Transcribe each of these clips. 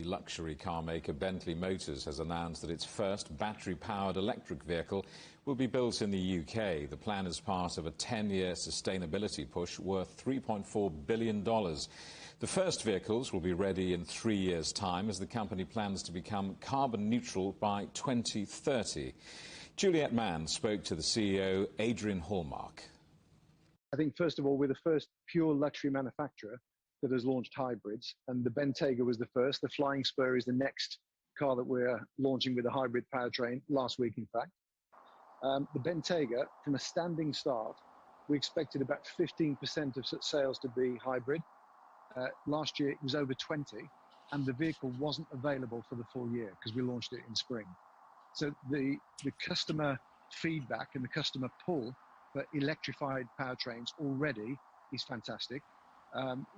luxury car maker Bentley Motors has announced that its first battery-powered electric vehicle will be built in the UK. The plan is part of a 10-year sustainability push worth $3.4 billion. The first vehicles will be ready in 3 years' time as the company plans to become carbon neutral by 2030. Juliet Mann spoke to the CEO, Adrian Hallmark. I think, first of all, we're the first pure luxury manufacturer that has launched hybrids, and the Bentayga was the first. The Flying Spur is the next car that we're launching with a hybrid powertrain, last week, in fact. The Bentayga, from a standing start, we expected about 15% of sales to be hybrid. Last year, it was over 20, and the vehicle wasn't available for the full year because we launched it in spring. So the customer feedback and the customer pull for electrified powertrains already is fantastic.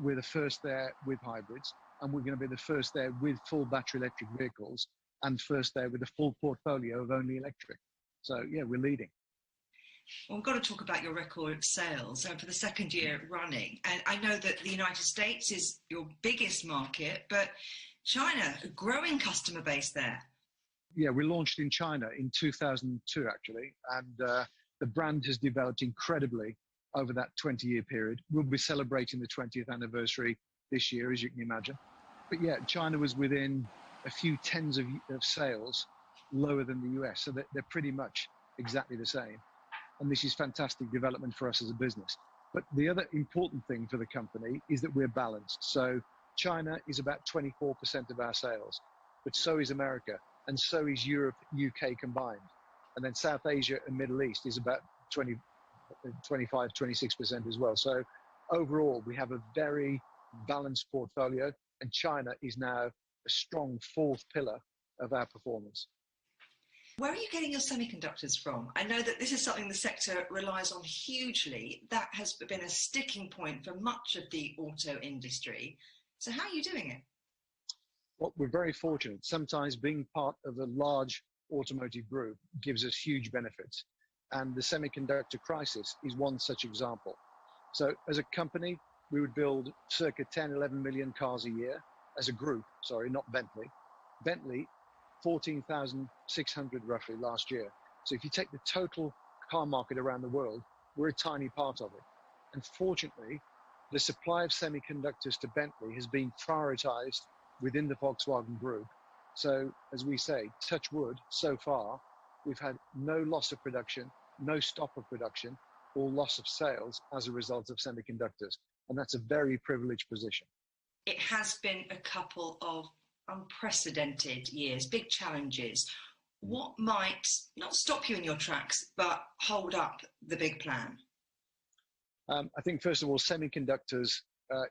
We're the first there with hybrids, and we're going to be the first there with full battery electric vehicles, and first there with a full portfolio of only electric. So, yeah, we're leading. Well, we've got to talk about your record sales for the second year running. And I know that the United States is your biggest market, but China, a growing customer base there. Yeah, we launched in China in 2002, actually, and the brand has developed incredibly over that 20-year period. We'll be celebrating the 20th anniversary this year, as you can imagine. But yeah, China was within a few tens of sales lower than the US, so they're pretty much exactly the same. And this is fantastic development for us as a business. But the other important thing for the company is that we're balanced. So China is about 24% of our sales, but so is America, and so is Europe, UK combined. And then South Asia and Middle East is about 25, 26% as well. So overall, we have a very balanced portfolio, and China is now a strong fourth pillar of our performance. Where are you getting your semiconductors from? I know that this is something the sector relies on hugely. That has been a sticking point for much of the auto industry. So how are you doing it? Well, we're very fortunate. Sometimes being part of a large automotive group gives us huge benefits. And the semiconductor crisis is one such example. So as a company, we would build circa 10, 11 million cars a year as a group, sorry, not Bentley. Bentley, 14,600 roughly last year. So if you take the total car market around the world, we're a tiny part of it. And fortunately, the supply of semiconductors to Bentley has been prioritized within the Volkswagen Group. So as we say, touch wood, so far, we've had no loss of production, no stop of production, or loss of sales as a result of semiconductors. And that's a very privileged position. It has been a couple of unprecedented years, big challenges. What might not stop you in your tracks, but hold up the big plan? I think, first of all, semiconductors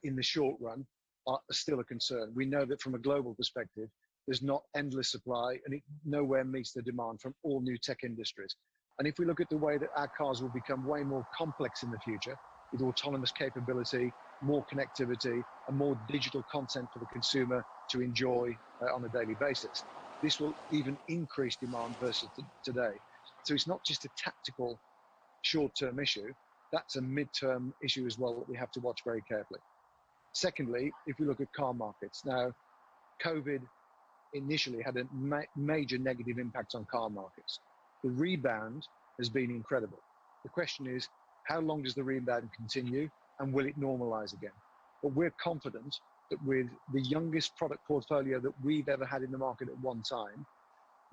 in the short run are still a concern. We know that from a global perspective, there's not endless supply, and it nowhere meets the demand from all new tech industries. And if we look at the way that our cars will become way more complex in the future, with autonomous capability, more connectivity, and more digital content for the consumer to enjoy on a daily basis, this will even increase demand versus today. So it's not just a tactical short-term issue, that's a mid-term issue as well that we have to watch very carefully. Secondly, if we look at car markets, now, COVID initially had a major negative impact on car markets. The rebound has been incredible. The question is, how long does the rebound continue, and will it normalize again? But we're confident that with the youngest product portfolio that we've ever had in the market at one time,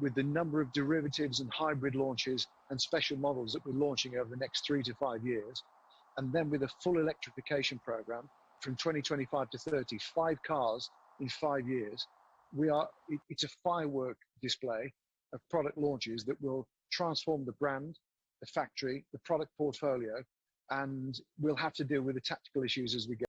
with the number of derivatives and hybrid launches and special models that we're launching over the next 3 to 5 years, and then with a full electrification program from 2025 to 30, 5 cars in 5 years, it's a firework display of product launches that will transform the brand, the factory, the product portfolio, and we'll have to deal with the tactical issues as we go.